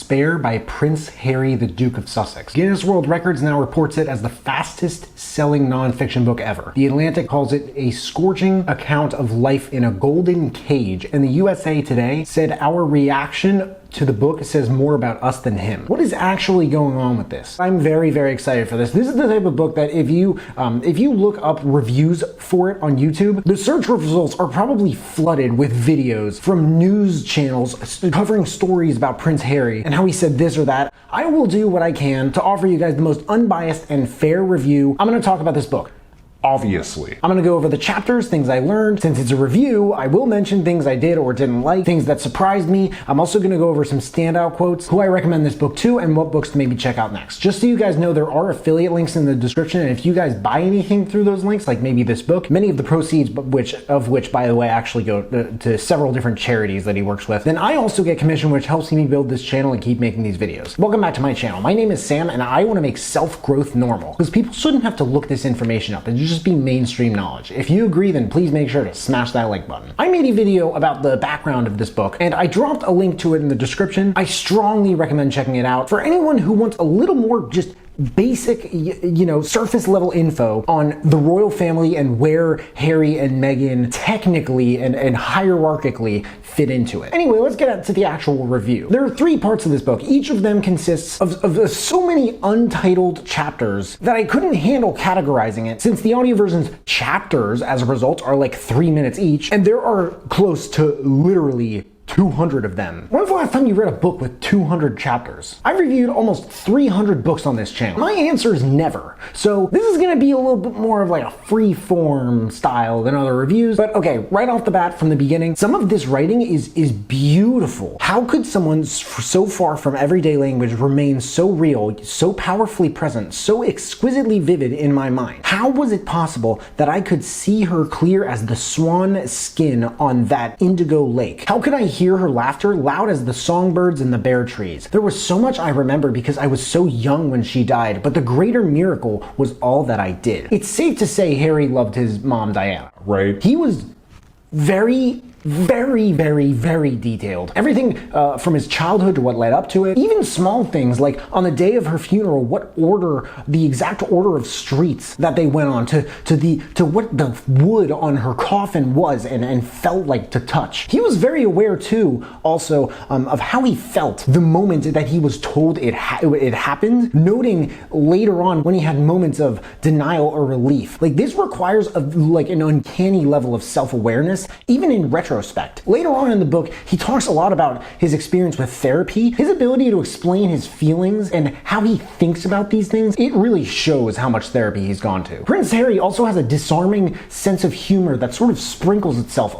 Spare by Prince Harry, the Duke of Sussex. Guinness World Records now reports it as the fastest selling nonfiction book ever. The Atlantic calls it a scorching account of life in a golden cage, and the USA Today said our reaction to the book says more about us than him. What is actually going on with this? I'm very, very excited for this. This is the type of book that if you look up reviews for it on YouTube, the search results are probably flooded with videos from news channels covering stories about Prince Harry and how he said this or that. I will do what I can to offer you guys the most unbiased and fair review. I'm gonna talk about this book. Obviously. I'm gonna go over the chapters, things I learned. Since it's a review, I will mention things I did or didn't like, things that surprised me. I'm also gonna go over some standout quotes, who I recommend this book to, and what books to maybe check out next. Just so you guys know, there are affiliate links in the description, and if you guys buy anything through those links, like maybe this book, many of the proceeds, of which by the way actually go to several different charities that he works with, then I also get commission, which helps me build this channel and keep making these videos. Welcome back to my channel. My name is Sam, and I wanna make self-growth normal, because people shouldn't have to look this information up. It should just be mainstream knowledge. If you agree, then please make sure to smash that like button. I made a video about the background of this book, and I dropped a link to it in the description. I strongly recommend checking it out for anyone who wants a little more just basic, surface level info on the royal family and where Harry and Meghan technically and hierarchically fit into it. Anyway, let's get to the actual review. There are 3 parts of this book. Each of them consists of so many untitled chapters that I couldn't handle categorizing it, since the audio version's chapters, as a result, are like 3 minutes each, and there are close to literally 200 of them. When was the last time you read a book with 200 chapters? I've reviewed almost 300 books on this channel. My answer is never. So this is gonna be a little bit more of like a free form style than other reviews. But okay, right off the bat from the beginning, some of this writing is beautiful. How could someone so far from everyday language remain so real, so powerfully present, so exquisitely vivid in my mind? How was it possible that I could see her clear as the swan skin on that indigo lake? How could I hear her laughter loud as the songbirds in the bare trees? There was so much I remember because I was so young when she died, but the greater miracle was all that I did. It's safe to say Harry loved his mom, Diana. Right. He was very detailed. Everything from his childhood to what led up to it. Even small things like on the day of her funeral, what order, the exact order of streets that they went on, to what the wood on her coffin was and felt like to touch. He was very aware too, also, of how he felt the moment that he was told it happened, noting later on when he had moments of denial or relief. Like, this requires an uncanny level of self-awareness, even in retrospect. Later on in the book, he talks a lot about his experience with therapy, his ability to explain his feelings and how he thinks about these things. It really shows how much therapy he's gone to. Prince Harry also has a disarming sense of humor that sort of sprinkles itself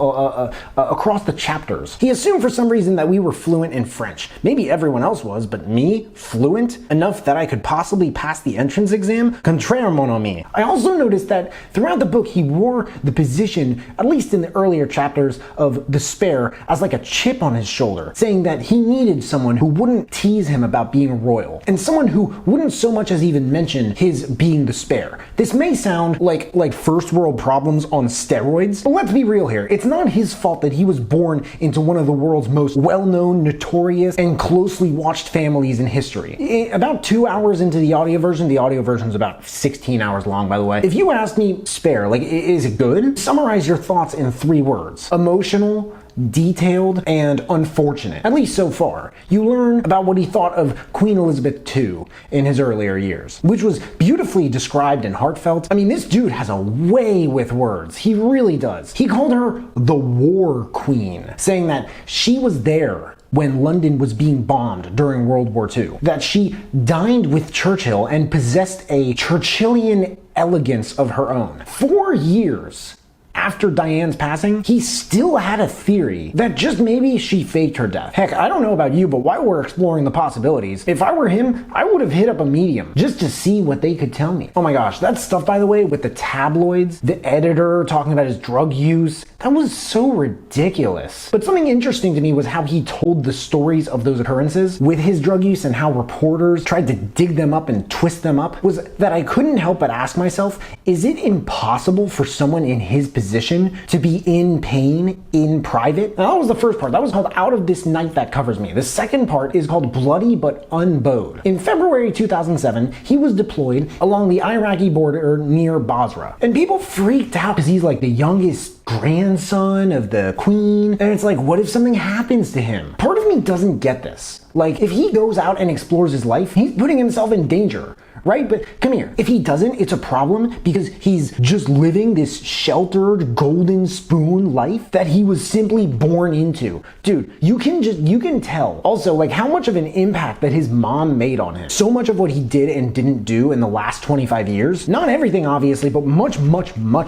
across the chapters. He assumed for some reason that we were fluent in French. Maybe everyone else was, but me? Fluent? Enough that I could possibly pass the entrance exam? Contraire, mon ami. I also noticed that throughout the book, he wore the position, at least in the earlier chapters, of the Spare as like a chip on his shoulder, saying that he needed someone who wouldn't tease him about being royal, and someone who wouldn't so much as even mention his being the Spare. This may sound like first world problems on steroids, but let's be real here. It's not his fault that he was born into one of the world's most well-known, notorious, and closely watched families in history. About 2 hours into the audio version's about 16 hours long, by the way. If you ask me, Spare, is it good? Summarize your thoughts in 3 words. Emotional, detailed, and unfortunate. At least so far. You learn about what he thought of Queen Elizabeth II in his earlier years, which was beautifully described and heartfelt. I mean, this dude has a way with words. He really does. He called her the War Queen, saying that she was there when London was being bombed during World War II, that she dined with Churchill and possessed a Churchillian elegance of her own. 4 years after Diane's passing, he still had a theory that just maybe she faked her death. Heck, I don't know about you, but while we're exploring the possibilities, if I were him, I would have hit up a medium just to see what they could tell me. Oh my gosh, that stuff, by the way, with the tabloids, the editor talking about his drug use, that was so ridiculous. But something interesting to me was how he told the stories of those occurrences with his drug use and how reporters tried to dig them up and twist them up, was that I couldn't help but ask myself, is it impossible for someone in his position position to be in pain in private. Now, that was the first part. That was called Out of This Night That Covers Me. The second part is called Bloody But Unbowed. In February 2007, he was deployed along the Iraqi border near Basra. And people freaked out because he's like the youngest grandson of the queen. And it's like, what if something happens to him? Part of me doesn't get this. Like, if he goes out and explores his life, he's putting himself in danger. Right? But come here. If he doesn't, it's a problem because he's just living this sheltered golden spoon life that he was simply born into. Dude, you can tell. Also, like, how much of an impact that his mom made on him. So much of what he did and didn't do in the last 25 years. Not everything, obviously, but much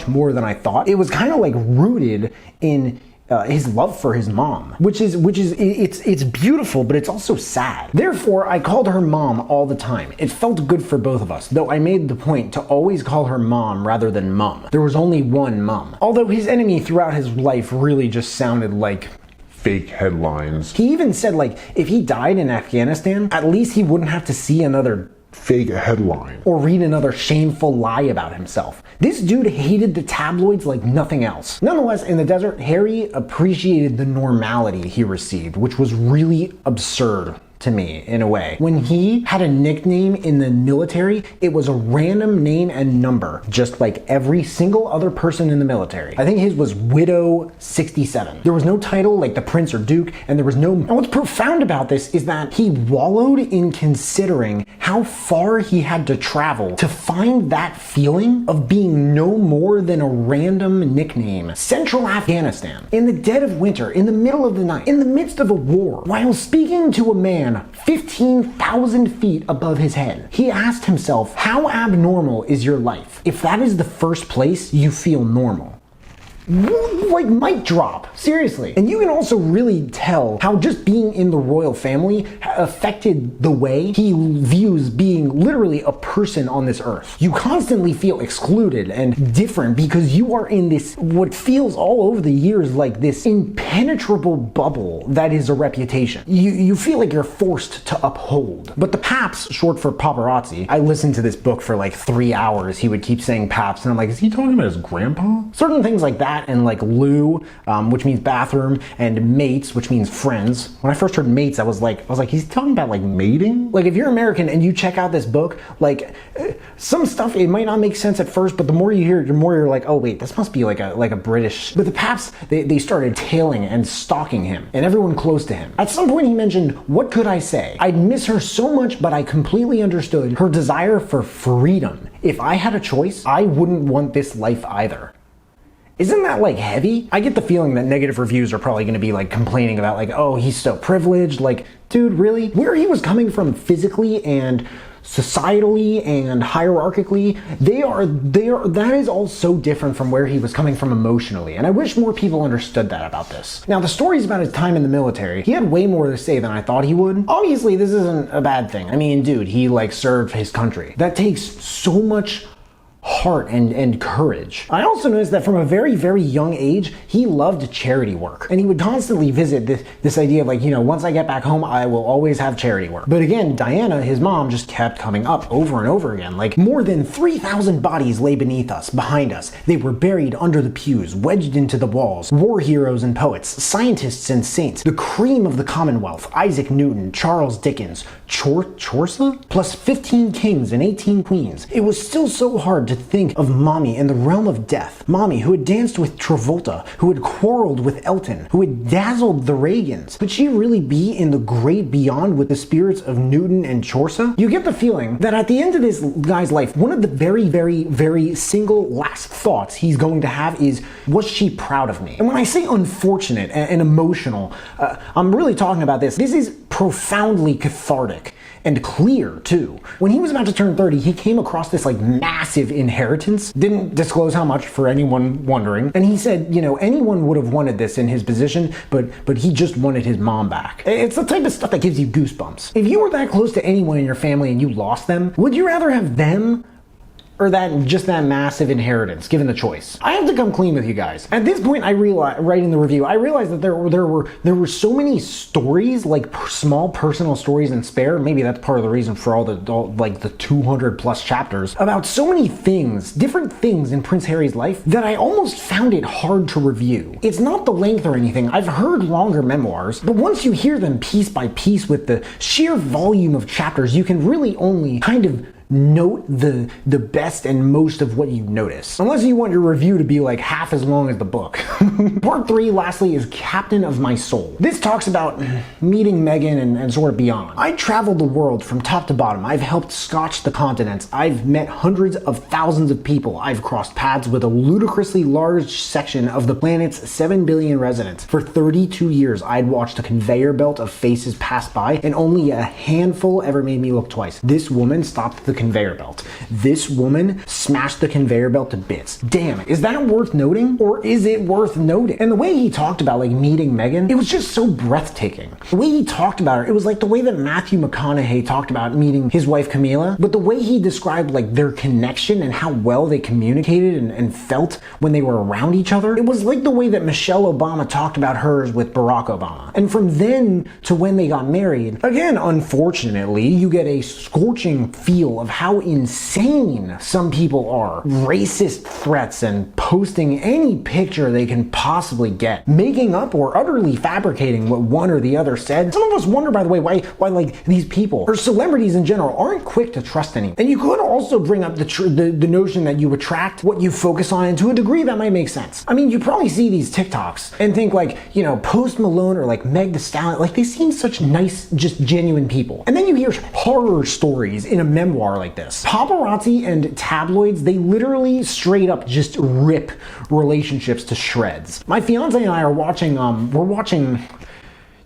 more than I thought. It was kind of like rooted in his love for his mom, which is it's beautiful, but it's also sad. Therefore, I called her mom all the time. It felt good for both of us, though I made the point to always call her mom rather than mum. There was only one mum. Although his enemy throughout his life really just sounded like fake headlines. He even said, like, if he died in Afghanistan, at least he wouldn't have to see another fake headline or read another shameful lie about himself. This dude hated the tabloids like nothing else. Nonetheless, in the desert, Harry appreciated the normality he received, which was really absurd to me in a way. When he had a nickname in the military, it was a random name and number, just like every single other person in the military. I think his was Widow 67. There was no title like the Prince or Duke, and there was no... And what's profound about this is that he wallowed in considering how far he had to travel to find that feeling of being no more than a random nickname. Central Afghanistan, in the dead of winter, in the middle of the night, in the midst of a war, while speaking to a man 15,000 feet above his head. He asked himself, how abnormal is your life? If that is the first place you feel normal. Like, mic drop, seriously. And you can also really tell how just being in the royal family affected the way he views being literally a person on this earth. You constantly feel excluded and different because you are in this, what feels all over the years like this impenetrable bubble that is a reputation. You feel like you're forced to uphold. But the paps, short for paparazzi, I listened to this book for like 3 hours. He would keep saying paps, and I'm like, is he talking about his grandpa? Certain things like that, and like loo, which means bathroom, and mates, which means friends. When I first heard mates, I was like, he's talking about like mating? Like, if you're American and you check out this book, like some stuff, it might not make sense at first, but the more you hear it, the more you're like, oh wait, this must be like a British. But the paps, they started tailing and stalking him and everyone close to him. At some point he mentioned, what could I say? I'd miss her so much, but I completely understood her desire for freedom. If I had a choice, I wouldn't want this life either. Isn't that like heavy? I get the feeling that negative reviews are probably going to be like complaining about like, oh, he's so privileged. Like, dude, really? Where he was coming from physically and societally and hierarchically, that is all so different from where he was coming from emotionally. And I wish more people understood that about this. Now, the stories about his time in the military, he had way more to say than I thought he would. Obviously, this isn't a bad thing. I mean, dude, he like served his country. That takes so much heart and courage. I also noticed that from a very, very young age, he loved charity work. And he would constantly visit this idea of like, you know, once I get back home, I will always have charity work. But again, Diana, his mom, just kept coming up over and over again. Like, more than 3,000 bodies lay beneath us, behind us. They were buried under the pews, wedged into the walls. War heroes and poets, scientists and saints, the cream of the Commonwealth, Isaac Newton, Charles Dickens, Chaucer, plus 15 kings and 18 queens. It was still so hard to think of Mommy in the realm of death. Mommy, who had danced with Travolta, who had quarreled with Elton, who had dazzled the Reagans. Could she really be in the great beyond with the spirits of Newton and Chaucer? You get the feeling that at the end of this guy's life, one of the very, very, very single last thoughts he's going to have is, was she proud of me? And when I say unfortunate and emotional, I'm really talking about this. This is profoundly cathartic. And clear, too. When he was about to turn 30, he came across this like massive inheritance. Didn't disclose how much for anyone wondering. And he said, you know, anyone would have wanted this in his position, but he just wanted his mom back. It's the type of stuff that gives you goosebumps. If you were that close to anyone in your family and you lost them, would you rather have them or that massive inheritance given the choice? I have to come clean with you guys. At this point, I realized, writing the review, I realized that there were so many stories, like small personal stories in Spare. Maybe that's part of the reason for all the 200 plus chapters about so many things, different things in Prince Harry's life, that I almost found it hard to review. It's not the length or anything. I've heard longer memoirs, but once you hear them piece by piece with the sheer volume of chapters, you can really only kind of note the best and most of what you notice. Unless you want your review to be like half as long as the book. Part 3, lastly, is Captain of My Soul. This talks about meeting Meghan and sort of beyond. I traveled the world from top to bottom. I've helped scotch the continents. I've met hundreds of thousands of people. I've crossed paths with a ludicrously large section of the planet's 7 billion residents. For 32 years, I'd watched a conveyor belt of faces pass by, and only a handful ever made me look twice. This woman stopped the conveyor belt. This woman smashed the conveyor belt to bits. Damn, is that worth noting? Or is it worth noting? And the way he talked about like meeting Meghan, it was just so breathtaking. The way he talked about her, it was like the way that Matthew McConaughey talked about meeting his wife Camilla, but the way he described like their connection and how well they communicated and felt when they were around each other, it was like the way that Michelle Obama talked about hers with Barack Obama. And from then to when they got married, again, unfortunately, you get a scorching feel of how insane some people are. Racist threats and posting any picture they can possibly get. Making up or utterly fabricating what one or the other said. Some of us wonder, by the way, why like these people or celebrities in general aren't quick to trust anyone. And you could also bring up the notion that you attract what you focus on, and to a degree that might make sense. I mean, you probably see these TikToks and think like, you know, Post Malone or like Meg Thee Stallion, like they seem such nice, just genuine people. And then you hear horror stories in a memoir like this. Paparazzi and tabloids, they literally straight up just rip relationships to shreds. My fiance and I are watching, we're watching,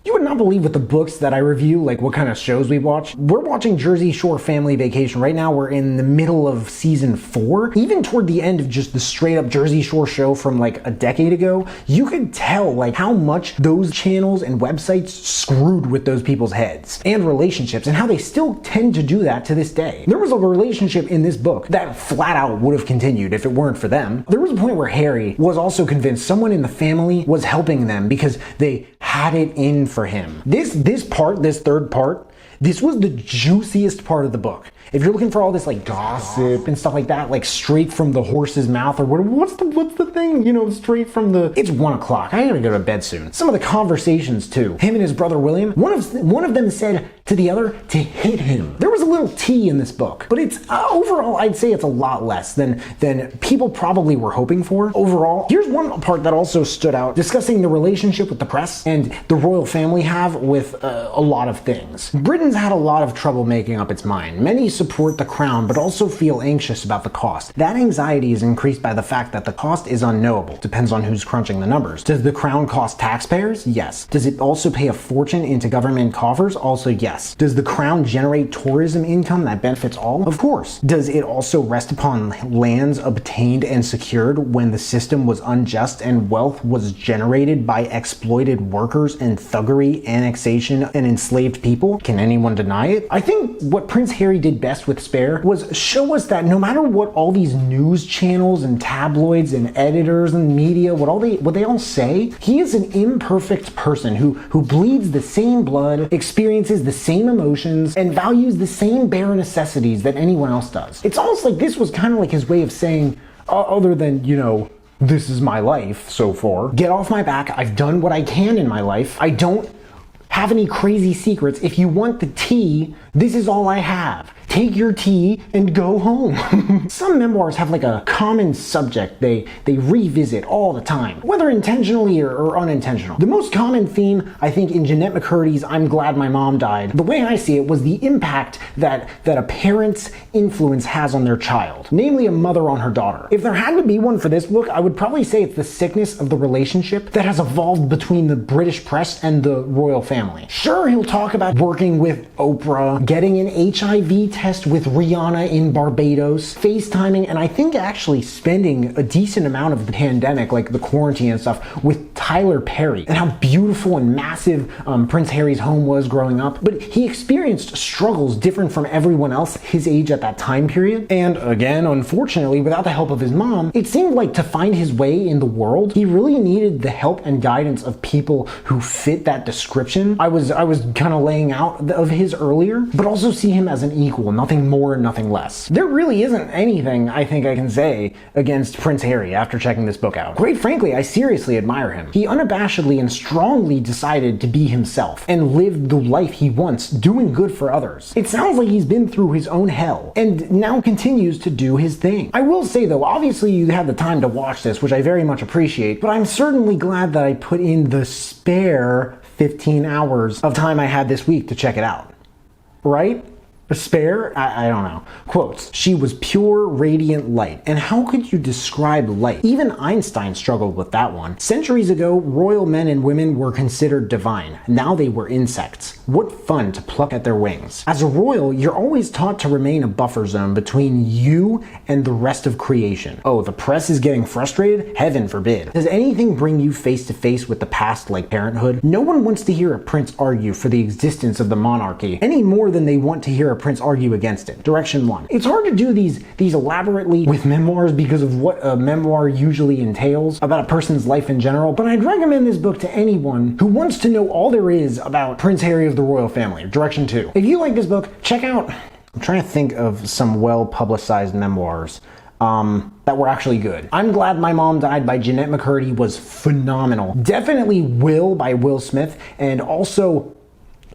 you would not believe with the books that I review, like what kind of shows we watch. We're watching Jersey Shore Family Vacation. Right now we're in the middle of season 4. Even toward the end of just the straight up Jersey Shore show from like a decade ago, you could tell like how much those channels and websites screwed with those people's heads and relationships, and how they still tend to do that to this day. There was a relationship in this book that flat out would have continued if it weren't for them. There was a point where Harry was also convinced someone in the family was helping them because they had it in for him. This third part, this was the juiciest part of the book. If you're looking for all this like gossip and stuff like that, like straight from the horse's mouth or what's the thing, you know, straight from the, it's 1 o'clock. I gotta go to bed soon. Some of the conversations too. Him and his brother William, one of them said to the other to hit him. There was a little tea in this book, but it's overall, I'd say it's a lot less than people probably were hoping for. Overall, here's one part that also stood out, discussing the relationship with the press and the royal family have with a lot of things. Britain's had a lot of trouble making up its mind. Many support the crown, but also feel anxious about the cost. That anxiety is increased by the fact that the cost is unknowable. Depends on who's crunching the numbers. Does the crown cost taxpayers? Yes. Does it also pay a fortune into government coffers? Also yes. Does the crown generate tourism income that benefits all? Of course. Does it also rest upon lands obtained and secured when the system was unjust and wealth was generated by exploited workers and thuggery, annexation, and enslaved people? Can anyone deny it? I think what Prince Harry did best with Spare was show us that no matter what all these news channels and tabloids and editors and media, what they all say, he is an imperfect person who bleeds the same blood, experiences the same emotions, and values the same bare necessities that anyone else does. It's almost like this was kind of like his way of saying, other than, you know, this is my life so far. Get off my back. I've done what I can in my life. I don't have any crazy secrets. If you want the tea, this is all I have. Take your tea and go home. Some memoirs have like a common subject they revisit all the time, whether intentionally or unintentional. The most common theme, I think, in Jeanette McCurdy's I'm Glad My Mom Died, the way I see it, was the impact that a parent's influence has on their child, namely a mother on her daughter. If there had to be one for this book, I would probably say it's the sickness of the relationship that has evolved between the British press and the royal family. Sure, he'll talk about working with Oprah, getting an HIV test test with Rihanna in Barbados, FaceTiming, and I think actually spending a decent amount of the pandemic, like the quarantine and stuff, with Tyler Perry, and how beautiful and massive Prince Harry's home was growing up. But he experienced struggles different from everyone else his age at that time period. And again, unfortunately, without the help of his mom, it seemed like to find his way in the world, he really needed the help and guidance of people who fit that description I was kind of laying out of his earlier, but also see him as an equal, nothing more, nothing less. There really isn't anything I think I can say against Prince Harry after checking this book out. Quite frankly, I seriously admire him. He unabashedly and strongly decided to be himself and live the life he wants, doing good for others. It sounds like he's been through his own hell and now continues to do his thing. I will say though, obviously you had the time to watch this, which I very much appreciate, but I'm certainly glad that I put in the spare 15 hours of time I had this week to check it out. Right? A spare? I don't know. Quotes. She was pure, radiant light. And how could you describe light? Even Einstein struggled with that one. Centuries ago, royal men and women were considered divine. Now they were insects. What fun to pluck at their wings. As a royal, you're always taught to remain a buffer zone between you and the rest of creation. Oh, the press is getting frustrated? Heaven forbid. Does anything bring you face to face with the past like parenthood? No one wants to hear a prince argue for the existence of the monarchy any more than they want to hear a prince argue against it. Direction 1. It's hard to do these elaborately with memoirs because of what a memoir usually entails about a person's life in general, but I'd recommend this book to anyone who wants to know all there is about Prince Harry of the royal family. Direction 2. If you like this book, check out, I'm trying to think of some well-publicized memoirs that were actually good. I'm Glad My Mom Died by Jeanette McCurdy was phenomenal. Definitely Will by Will Smith, and also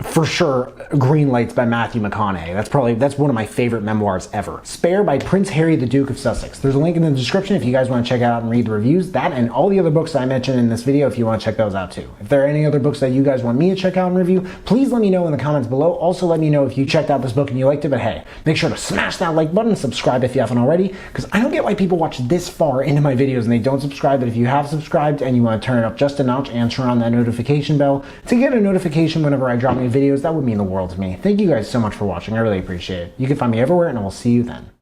for sure, Green Lights by Matthew McConaughey. That's one of my favorite memoirs ever. Spare by Prince Harry, the Duke of Sussex. There's a link in the description if you guys want to check it out and read the reviews. That and all the other books I mentioned in this video if you want to check those out too. If there are any other books that you guys want me to check out and review, please let me know in the comments below. Also let me know if you checked out this book and you liked it, but hey, make sure to smash that like button, subscribe if you haven't already, because I don't get why people watch this far into my videos and they don't subscribe, but if you have subscribed and you want to turn it up just a notch and turn on that notification bell to get a notification whenever I drop new videos, that would mean the world to me. Thank you guys so much for watching. I really appreciate it. You can find me everywhere and I will see you then.